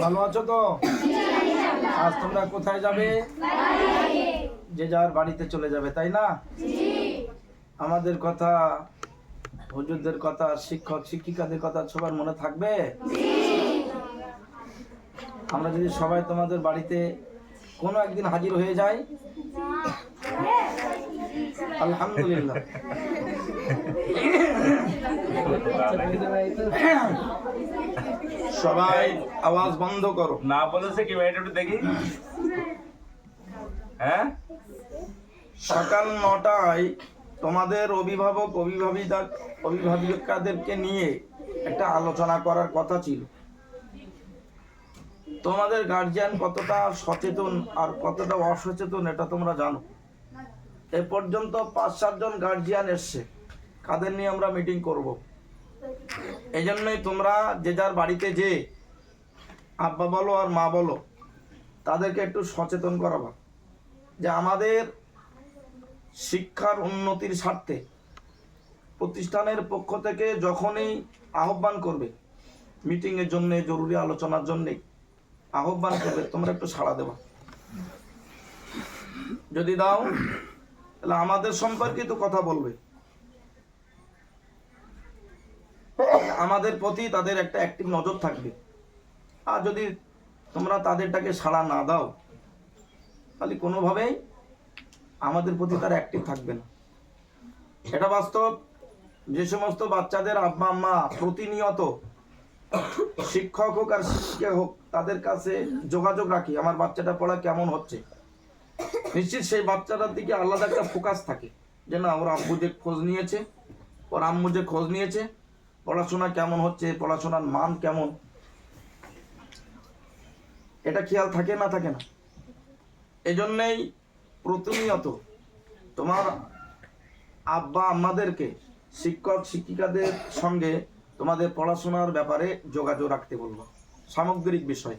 ভালো আছো তো? আজ তোমরা কোথায় যাবে? যে যার বাড়িতে চলে যাবে, তাই না? আমাদের কথা, হুজুরদের কথা, শিক্ষক শিক্ষিকাদের কথা সবার মনে থাকবে? আমরা যদি সবাই তোমাদের বাড়িতে কোনো একদিন হাজির হয়ে যাই, আলহামদুলিল্লাহ। সবাই আওয়াজ বন্ধ করো। না বলেছে কি ভাই, একটু দেখি। হ্যাঁ, সকাল 9টায় তোমাদের অভিভাবক অভিভাবিকাদেরকে নিয়ে একটা আলোচনা করার কথা ছিল। তোমাদের গার্জিয়ান কতটা সচেতন আর কতটা অসচেতন এটা তোমরা জানো। এ পর্যন্ত 5-7 জন গার্জিয়ান এসছে, কাদের নিয়ে আমরা মিটিং করব। এই জন্যই তোমরা যে যার বাড়িতে যে আব্বা বলো আর মা বলো, তাদেরকে একটু সচেতন করাবা যে আমাদের শিক্ষার উন্নতির স্বার্থে প্রতিষ্ঠানের পক্ষ থেকে যখনই আহ্বান করবে মিটিংয়ের জন্য, জরুরি আলোচনার জন্যে আহ্বান করবে, তোমরা একটু সাড়া দেবা। যদি দাও তাহলে আমাদের সম্পর্কিত কথা বলবে, আমাদের প্রতি তাদের একটা অ্যাক্টিভ নজর থাকবে। আর যদি তোমরা তাদেরটাকে সাড়া না দাও তাহলে কোনোভাবেই আমাদের প্রতি তারা অ্যাক্টিভ থাকবে না। এটা বাস্তব। যে সমস্ত বাচ্চাদের আব্বা আম্মা প্রতিনিয়ত শিক্ষক হোক আর শিক্ষিকা হোক তাদের কাছে যোগাযোগ রাখি, আমার বাচ্চাটা পড়া কেমন হচ্ছে, নিশ্চিত সেই বাচ্চাটার দিকে আলাদা একটা ফোকাস থাকে যে না, ওর আব্বু যে খোঁজ নিয়েছে, ওর আম্মু যে খোঁজ নিয়েছে, পড়াশোনা কেমন হচ্ছে, পড়াশোনার মান কেমন, এটা খেয়াল থাকে না থাকে না। এজন্যই প্রতিনিয়ত তোমার আব্বা আম্মাদেরকে শিক্ষক শিক্ষিকাদের সঙ্গে তোমাদের পড়াশোনার ব্যাপারে যোগাযোগ রাখতে বলবো, সামগ্রিক বিষয়।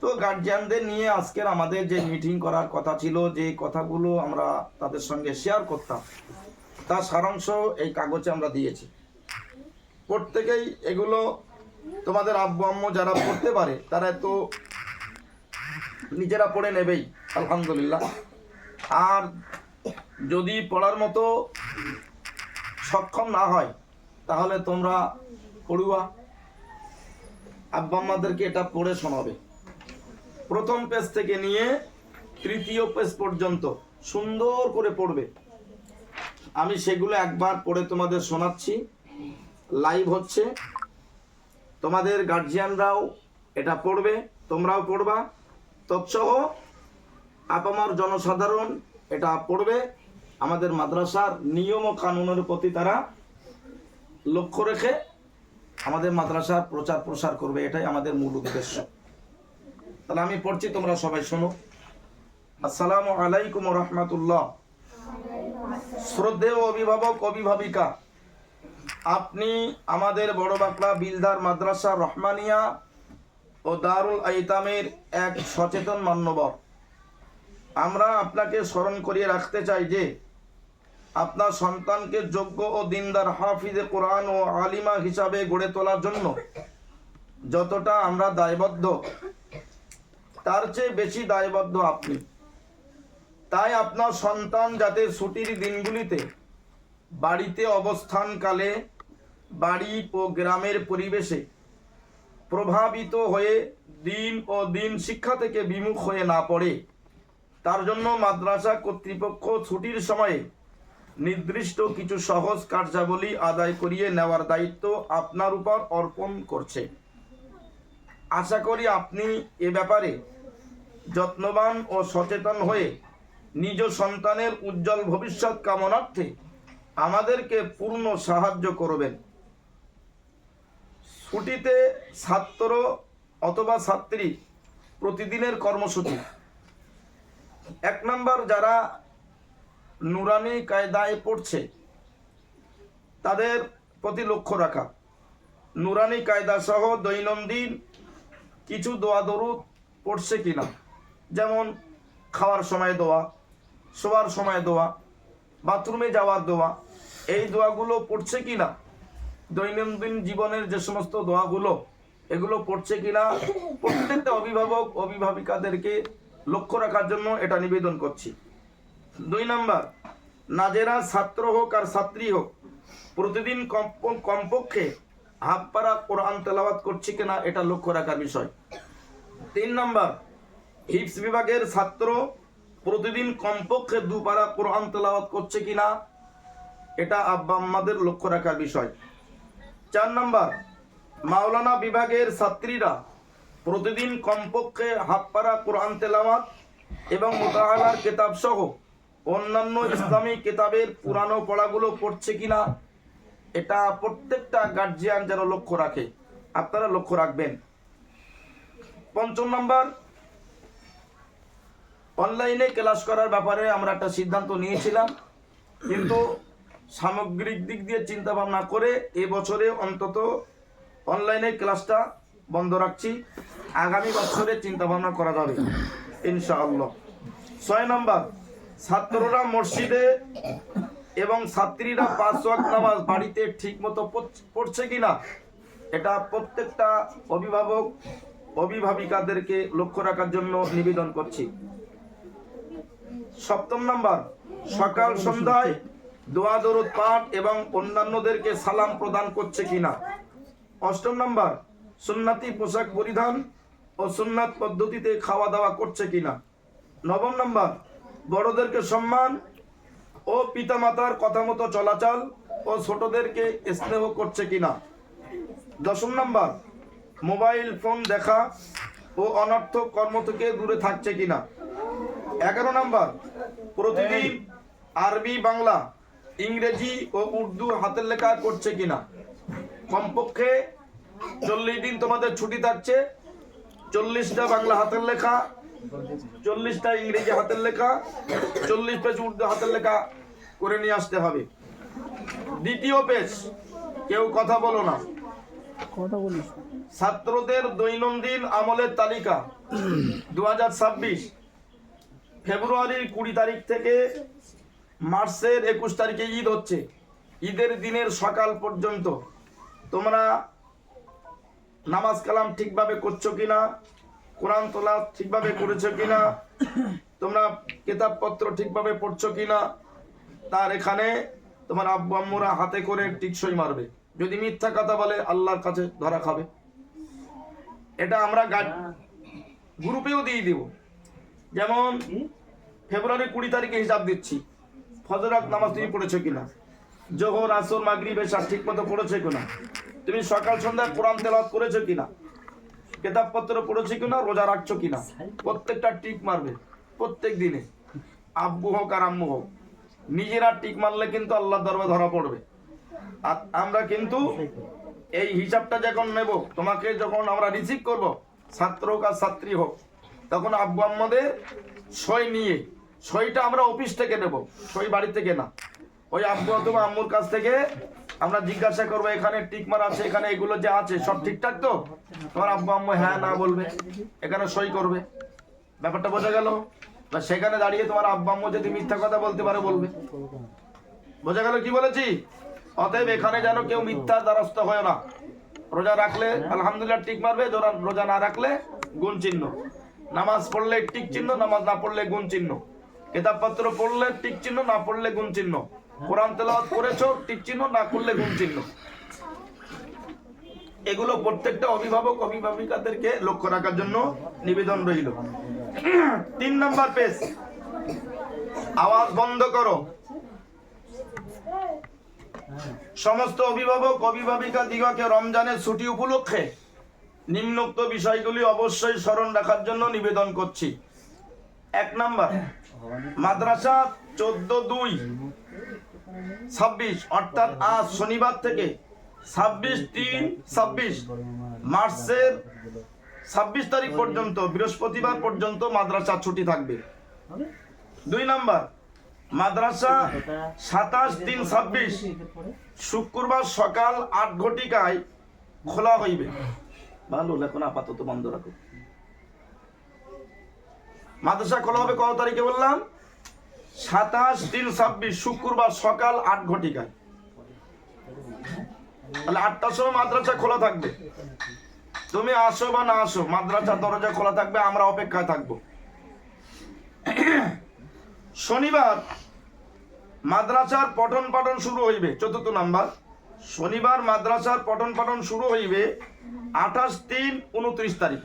তো গার্জিয়ানদের নিয়ে আজকের আমাদের যে মিটিং করার কথা ছিল, যে কথাগুলো আমরা তাদের সঙ্গে শেয়ার করতাম, তার সারাংশ এই কাগজে আমরা দিয়েছি। প্রত্যেকেই এগুলো তোমাদের আব্বু আম্মু যারা পড়তে পারে তারা তো নিজেরা পড়ে নেবেই, আলহামদুলিল্লাহ। আর যদি পড়ার মতো সক্ষম না হয় তাহলে তোমরা পড়ুয়া আব্বা আম্মাদেরকে এটা পড়ে শোনাবে। প্রথম পেজ থেকে নিয়ে 3য় পেজ পর্যন্ত সুন্দর করে পড়বে। আমি সেগুলো একবার পড়ে তোমাদের শোনাচ্ছি, লাইভ হচ্ছে। তোমাদের গার্জিয়ানরাও এটা পড়বে, তোমরাও পড়বা, তৎসহ আপামর জনসাধারণ এটা পড়বে। আমাদের মাদ্রাসার নিয়ম ও কানুনের প্রতি তারা লক্ষ্য রেখে আমাদের মাদ্রাসার প্রচার প্রসার করবে, এটাই আমাদের মূল উদ্দেশ্য। তাহলে আমি পড়ছি, তোমরা সবাই শোনো। আসসালামু আলাইকুম ওয়া রাহমাতুল্লাহ। শ্রদ্ধেয় অভিভাবক অভিভাবিকা, আপনি আমাদের বড় বাকলা বিলদার মাদ্রাসা রহমানিয়া ও দারুল আইতামের এক সচেতন মান্যবর। আমরা আপনাকে স্মরণ করিয়ে রাখতে চাই যে আপনার সন্তানকে যোগ্য ও দিনদার হাফিজে কোরআন ও আলিমা হিসাবে গড়ে তোলার জন্য যতটা আমরা দায়বদ্ধ, তার চেয়ে বেশি দায়বদ্ধ আপনি। তাই আপনার সন্তান যাতে ছুটির দিনগুলিতে বাড়িতে অবস্থানকালে বাড়ি ও গ্রামের পরিবেশে প্রভাবিত হয়ে দিন ও দিন শিক্ষা থেকে বিমুখ হয়ে না পড়ে, তার জন্য মাদ্রাসা কর্তৃপক্ষ ছুটির সময়ে নির্দিষ্ট কিছু সহজ কার্যাবলী আদায় করিয়ে নেওয়ার দায়িত্ব আপনার উপর অর্পণ করছে। আশা করি আপনি এ ব্যাপারে যত্নবান ও সচেতন হয়ে নিজ সন্তানের উজ্জ্বল ভবিষ্যৎ কামনার্থে আমাদেরকে পূর্ণ সাহায্য করবেন। ছুটিতে ছাত্র অথবা ছাত্রী প্রতিদিনের কর্মসূচি। 1 নম্বর, যারা নুরানি কায়দায় পড়ছে তাদের প্রতি লক্ষ্য রাখা। নুরানি কায়দা সহ দৈনন্দিন কিছু দোয়া দরুদ পড়ছে কিনা, যেমন খাওয়ার সময় দোয়া, শোয়ার সময় দোয়া, বাথরুমে যাওয়ার দোয়া, এই দোয়াগুলো পড়ছে কিনা। দৈনন্দিন জীবনের যে সমস্ত দোয়াগুলো, এগুলো পড়ছে কিনা প্রত্যেকটা অভিভাবক অভিভাবিকাদেরকে লক্ষ্য রাখার জন্য এটা নিবেদন করছি। 2 নাম্বার, নাজেরা ছাত্র হোক আর ছাত্রী হোক প্রতিদিন কমপক্ষে হাফ পারা কোরআন তেলাওয়াত করছে কিনা এটা লক্ষ্য রাখার বিষয়। 3 নাম্বার, হিফজ বিভাগের ছাত্র প্রতিদিন কমপক্ষে 2 পারা কোরআন তেলাওয়াত করছে কিনা এটা আব্বা আম্মাদের লক্ষ্য রাখার বিষয়। 4 নাম্বার, মাওলানা বিভাগের ছাত্রীরা প্রতিদিন কমপক্ষে হাফ পারা কোরআন তেলাওয়াত এবং মুতাআলার কিতাব সহ অন্যান্য ইসলামী কিতাবের পুরানো পড়াগুলো পড়ছে কিনা এটা প্রত্যেকটা গার্জিয়ান যেন লক্ষ্য রাখে, আপনারা লক্ষ্য রাখবেন। 5 নাম্বার, অনলাইনে ক্লাস করার ব্যাপারে আমরা একটা সিদ্ধান্ত নিয়েছিলাম, কিন্তু সামগ্রিক দিক দিয়ে চিন্তা ভাবনা করে এবছরে অন্তত অনলাইনে ক্লাসটা বন্ধ রাখছি, আগামী বছরে চিন্তা ভাবনা করা যাবে ইনশাআল্লাহ। 6 নাম্বার, ছাত্ররা মসজিদে এবং ছাত্রীরা 5 ওয়াক্ত নামাজ বাড়িতে ঠিক মতো পড়ছে কিনা এটা প্রত্যেকটা অভিভাবক অভিভাবিকাদেরকে লক্ষ্য রাখার জন্য নিবেদন করছি। 7 নাম্বার, সকাল সন্ধ্যায় দোয়া দরুদ পাঠ এবং অন্যান্যদেরকে সালাম প্রদান করছে কিনা। 8 নাম্বার, সুন্নতি পোশাক পরিধান ও সুন্নাত পদ্ধতিতে খাওয়া দাওয়া করছে কিনা। 9 নাম্বার, বড়দেরকে সম্মান ও পিতামাতার কথা মতো চলাচল ও ছোটদেরকে স্নেহ করছে কিনা। 10 নাম্বার, মোবাইল ফোন দেখা ও অনর্থক কর্ম থেকে দূরে থাকছে কিনা। 11 নাম্বার, প্রতিদিন আরবি, বাংলা, ইংরেজি ও উর্দু হাতের লেখা করছে কিনা। কমপক্ষে 40 দিন তোমাদের ছুটি থাকছে, 40টা বাংলা হাতের লেখা, 40টা ইংরেজি হাতের লেখা, 40 পেজ উর্দু হাতের লেখা করে নিয়ে আসতে হবে। 2য় পেজ, কেউ কথা বলো না। ছাত্রদের দৈনন্দিন আমলের তালিকা 2026 ফেব্রুয়ারির 20 তারিখ থেকে মার্চের 21 তারিখে ঈদ হচ্ছে। ঈদের দিনের সকাল পর্যন্ত তোমরা নামাজ কালাম ঠিকভাবে করছো কিনা, কোরআন তেলাওয়াত ঠিকভাবে করেছো কিনা, তোমরা কিতাবপত্র ঠিকভাবে পড়ছো কিনা, তার এখানে তোমার আব্বু আম্মুরা হাতে করে টিকসই মারবে। যদি মিথ্যা কথা বলে আল্লাহর কাছে ধরা খাবে। এটা আমরা গ্রুপেও দিয়ে দিব। যেমন ফেব্রুয়ারি 20 তারিখে হিসাব দিচ্ছি, ফজর নামাজ তুমি পড়েছো কিনা, জোহর, আসর, মাগরিব, এশা ঠিক মতো পড়েছো কিনা, তুমি সকাল সন্ধ্যা কোরআন তেলাওয়াত করেছো কিনা, কিতাবপত্র পড়েছো কিনা, রোজা রাখছো কিনা, প্রত্যেকটা টিক মারবে প্রত্যেক দিনে। আব্বু হোক আর আম্মু হোক, নিজেরা টিক মারলে কিন্তু আল্লাহর দরবারে ধরা পড়বে। আর আমরা কিন্তু এই হিসাবটা যখন নেব, তোমাকে যখন আমরা রিসিভ করব, ছাত্র হোক আর ছাত্রী হোক, তখন আব্বু আম্মাদের সই নিয়ে, সইটা আমরা অফিস থেকে নেব, সই বাড়ি থেকে না। ওই আব্বু অথবা আম্মুর কাছ থেকে আমরা জিজ্ঞাসা করবো এখানে টিক মারা আছে, এখানে এগুলো যে আছে সব ঠিকঠাক তো। তোমার আব্বু আম্মু হ্যাঁ না বলবে, এখানে সই করবে। ব্যাপারটা বোঝা গেল? বা সেখানে দাঁড়িয়ে তোমার আব্বু আম্মু যদি মিথ্যা কথা বলতে পারে বলবে। বোঝা গেল কি বলেছি? অতএব এখানে যেন কেউ মিথ্যা দ্বারস্থ হয় না। রোজা রাখলে আলহামদুলিল্লাহ টিক মারবে, রোজা না রাখলে গুণ চিহ্ন। নামাজ পড়লে টিক চিহ্ন, নামাজ না পড়লে গুণ চিহ্ন। কিতাবপত্র পড়লে টিক চিহ্ন, না পড়লে গুণ চিহ্ন। কোরআন তেলাওয়াত করেছো টিক চিহ্ন, না করলে গুণ চিহ্ন। এগুলো প্রত্যেকটা অভিভাবক অভিভাবিকাদেরকে লক্ষ্য রাখার জন্য নিবেদন রইল। 3 নাম্বার পেজ, আওয়াজ বন্ধ করো। সমস্ত অভিভাবক অভিভাবিকা দিগকে রমজানের ছুটি উপলক্ষে নিম্নোক্ত বিষয়গুলি অবশ্যই স্মরণ রাখার জন্য নিবেদন করছি। 1 নাম্বার, মাদ্রাসা 14/2/26 অর্থাৎ আজ শনিবার থেকে 26/3/26 মার্চের 26 তারিখ পর্যন্ত, বৃহস্পতিবার পর্যন্ত মাদ্রাসা ছুটি থাকবে। 2 নাম্বার, মাদ্রাসা 27/3/26 শুক্রবার সকাল 8 ঘটিকায় খোলা হইবে। ভালো, এখন আপাতত বন্ধ রাখো। মাদ্রাসা খোলা হবে কত তারিখে বললাম? 27/3/26 শুক্রবার সকাল 8 ঘটিকায়। তাহলে 8টার সময় মাদ্রাসা খোলা থাকবে। তুমি আসো বা না আসো, মাদ্রাসার দরজা খোলা থাকবে, আমরা অপেক্ষায় থাকবো। শনিবার মাদ্রাসার পঠন পাঠন শুরু হইবে। ৪র্থ নাম্বার, শনিবার মাদ্রাসার পঠন পাঠন শুরু হইবে 28/3-29 তারিখ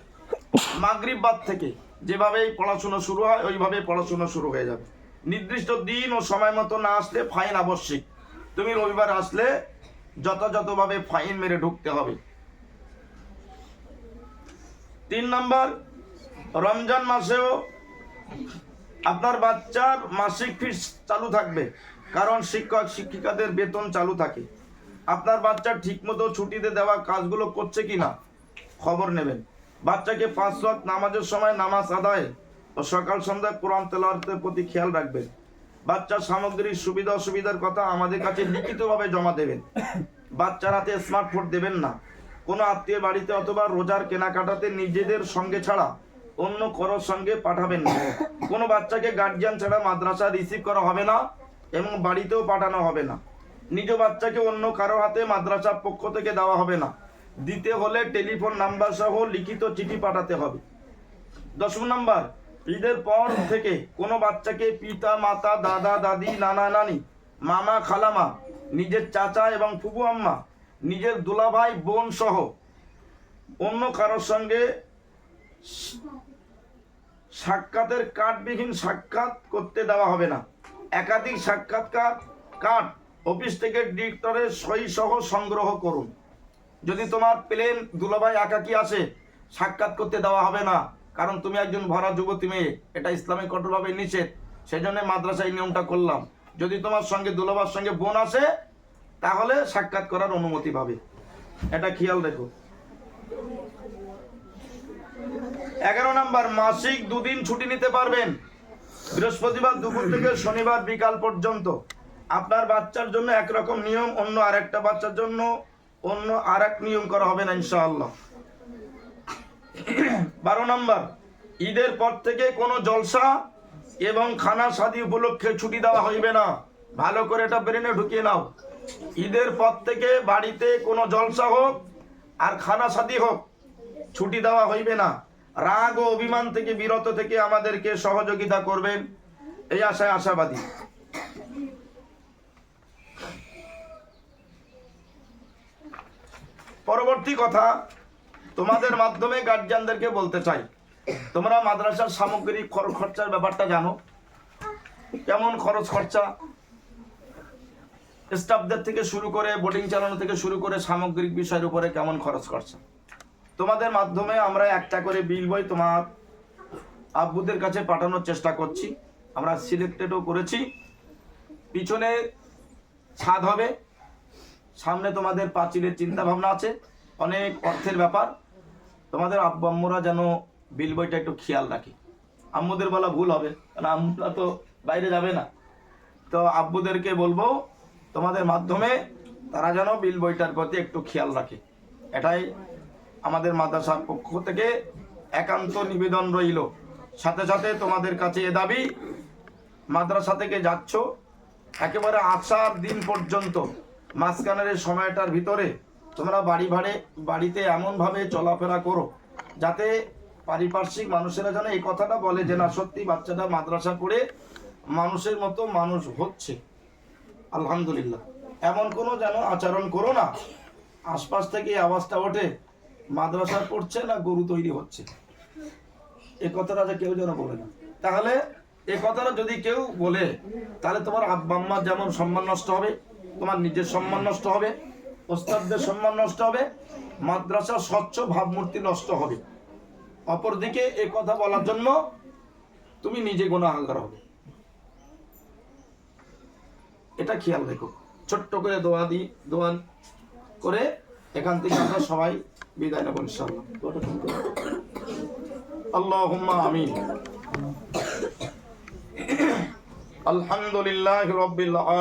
মাগরিব বাদ থেকে। যেভাবেই পড়াশোনা শুরু হয় ওইভাবে পড়াশোনা শুরু হয়ে যাবে। নির্দিষ্ট দিন ও সময় মতো না আসলে ফাইন আবশ্যিক। তুমি রবিবার আসলে যথাযথভাবে ফাইন মেরে ঢুকতে হবে। ৩ নাম্বার, রমজান মাসেও আপনার বাচ্চার মাসিক ফিস চালু থাকবে, কারণ শিক্ষক শিক্ষিকাদের বেতন চালু থাকে। আপনার বাচ্চা ঠিকমতো ছুটিতে দেওয়া কাজগুলো করছে কিনা খবর নেবেন। বাচ্চাকে 5 ওয়াক্ত নামাজের সময় নামাজ আদায় ও সকাল সন্ধ্যায় কোরআন তেলাওয়াতের প্রতি খেয়াল রাখবেন। বাচ্চার সামগ্রিক সুবিধা অসুবিধার কথা আমাদের কাছে লিখিতভাবে জমা দেবেন। বাচ্চার হাতে স্মার্টফোন দেবেন না। কোনো আত্মীয় বাড়িতে অথবা রোজার কেনাকাটাতে নিজেদের সঙ্গে ছাড়া অন্য কারোর সঙ্গে পাঠাবেন না। কোনো বাচ্চাকে গার্জিয়ান ছাড়া মাদ্রাসা রিসিভ করা হবে না এবং বাড়িতেও পাঠানো হবে না। নিজ বাচ্চাকে অন্য কারো হাতে মাদ্রাসার পক্ষ থেকে দেওয়া হবে না। দিতে হলে টেলিফোন নাম্বার সহ লিখিত চিঠি পাঠাতে হবে। 10 নাম্বার, ঈদের পর থেকে কোনো বাচ্চাকে পিতা মাতা, দাদা দাদি, নানা নানি, মামা খালামা, নিজের চাচা এবং ফুফু আম্মা, নিজের দুলাভাই বোন সহ অন্য কারোর সঙ্গে সাক্ষাতের কার্ডবিহীন সাক্ষাৎ করতে দেওয়া হবে না। একাধিক সাক্ষাৎকার কার্ড অফিস থেকে ডিরেক্টরের সই সহ সংগ্রহ করুন। যদি তোমার প্লেন দুলাভাই একাকি আসে, সাক্ষাৎ করতে দেওয়া হবে না, কারণ তুমি একজন ভরা যুবতী মেয়ে, এটা ইসলামে কঠোরভাবে নিষেধ। সেই জন্য মাদ্রাসায় নিয়মটা করলাম। যদি তোমার সঙ্গে দুলাভার সঙ্গে বোন আসে তাহলে সাক্ষাৎ করার অনুমতি পাবে, এটা খেয়াল রেখো। 11 নাম্বার, মাসিক 2 দিন ছুটি নিতে পারবেন, বৃহস্পতিবার দুপুর থেকে শনিবার বিকাল পর্যন্ত। আপনার বাচ্চার জন্য একরকম নিয়ম, অন্য আরেকটা বাচ্চার জন্য অন্য আরেক নিয়ম করা হবে না ইনশাআল্লাহ। 12 নাম্বার, ঈদের পর থেকে কোনো জলসা এবং খানা শাদী উপলক্ষে ছুটি দেওয়া হইবে না। ভালো করে এটা ব্রেনে ঢুকিয়ে নাও। ঈদের পর থেকে বাড়িতে কোনো জলসা হোক আর খানা শাদী হোক, ছুটি দেওয়া হইবে না। রাগ ও অভিমান থেকে বিরত থেকে আমাদেরকে সহযোগিতা করবেন, এই আশায় আশাবাদী। পরবর্তী কথা, তোমাদের মাধ্যমে গার্জিয়ানদেরকে বলতে চাই, তোমরা মাদ্রাসার সামগ্রিক খরচার ব্যাপারটা জানো, কেমন খরচ খরচা, স্টাফদের থেকে শুরু করে বোর্ডিং চালানো থেকে শুরু করে সামগ্রিক বিষয়ের উপরে কেমন খরচ খরচা। তোমাদের মাধ্যমে আমরা একটা করে বিল বই তোমার আব্বুদের কাছে পাঠানোর চেষ্টা করছি। আমরা সিলেক্টেডও করেছি। পিছনে ছাদ হবে, সামনে তোমাদের পাঁচিলের চিন্তা ভাবনা আছে, অনেক অর্থের ব্যাপার। তোমাদের আব্বু আম্মুরা যেন বিল বইটা একটু খেয়াল রাখে। আম্মুদের বলা ভুল হবে, কারণ আম্মুরা তো বাইরে যাবে না। তো আব্বুদেরকে বলবো তোমাদের মাধ্যমে তারা যেন বিল বইটার প্রতি একটু খেয়াল রাখে। এটাই আমাদের মাদ্রাসার পক্ষ থেকে একান্ত নিবেদন রইল। সাথে সাথে তোমাদের কাছে এ দাবি, মাদ্রাসা থেকে যাচ্ছ একেবারে আসার দিন পর্যন্ত মাঝখানের এই সময়টার ভিতরে তোমরা বাড়িতে এমনভাবে চলাফেরা করো যাতে পারিপার্শ্বিক মানুষেরা যেন এই কথাটা বলে যে না, সত্যি বাচ্চাটা মাদ্রাসা পড়ে মানুষের মতো মানুষ হচ্ছে, আলহামদুলিল্লাহ। এমন কোনো যেন আচরণ করো না আশপাশ থেকে আওয়াজটা ওঠে মাদ্রাসা পড়ছে না গরু তৈরি হচ্ছে, এ কথাটা যে কেউ যেন বলে না। তাহলে এ কথাটা যদি কেউ বলে তাহলে তোমার আব্বা আম্মার যেমন সম্মান নষ্ট হবে, তোমার নিজের সম্মান নষ্ট হবে, ওস্তাদদের সম্মান নষ্ট হবে, মাদ্রাসার স্বচ্ছ ভাবমূর্তি নষ্ট হবে। অপরদিকে এ কথা বলার জন্য তুমি নিজে গুনাহগার হবে, এটা খেয়াল রেখো। ছোট্ট করে দোয়া করে এখান থেকে আমরা সবাই বিদায় নেব ইনশাআল্লাহ। আল্লাহুম্মা আমিন। আলহামদুলিল্লাহি রাব্বিল আলামিন।